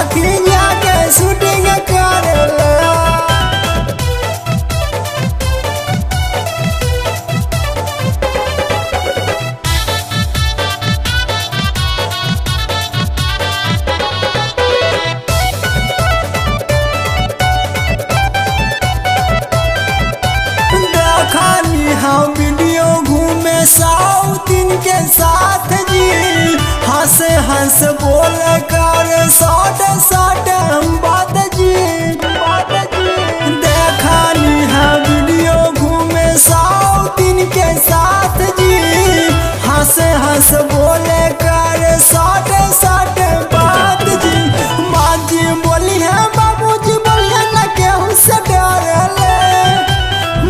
सखी जाके शूटिंग करेले। देखनी हम वीडियो घूमे साउथिन के साथ जी, हंस हंस बोल कर सट सट बात जी। देखनी हम वीडियो घूमे साउथिन के साथ जी, हंस हंस बोल कर सट सट बात जी। माँ जी बोली है बाबूजी बोलिए न केहू से डरले।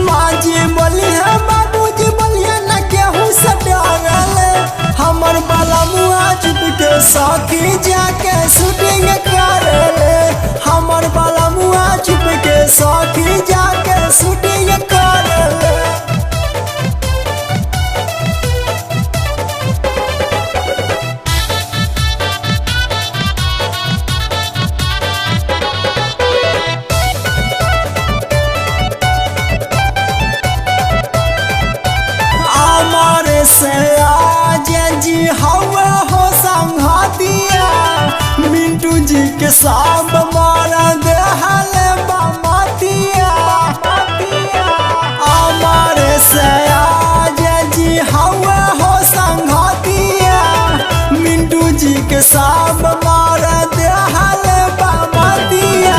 माँ जी बोली है बाबूजी बोलिए न केहू से डरले। हमर बाला मुआ चुप के सखी जाके शूटिंग करेले। हमर बाला मुआ चुप के सखी जाके शूटिंग करेले। हमारे से आज जी हवा हो संघातिया, मिंटू जी के साब मारा देहल बामातिया। हमारे से आज जी हवा हो संघातिया, मिंटू जी के साब मारा देहल बामातिया।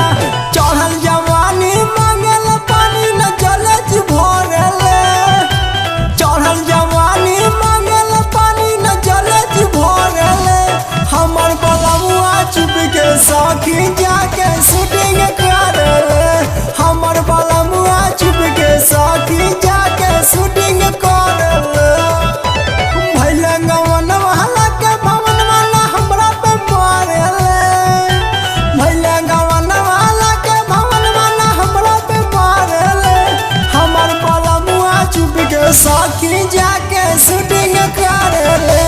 चढ़ल जवानी मांगल पानी न जलज भरले। चढ़ल जवानी मांगल पानी न जलज भरले। हमर बलमुआ चुप के सखी जाके शूटिंग करेले। हमर बलमुआ चुप के सखी जाके शूटिंग करेले। भैले गवन महला के भवन वाला हमरा पे मारेले। भैले गवन महला के भवन वाला हमरा पे मारेले। हमर बलमुआ चुप के सखी जाके शूटिंग करेले।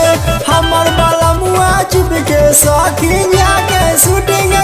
हमर बलमुआ चुप के सखी जाके शूटिंग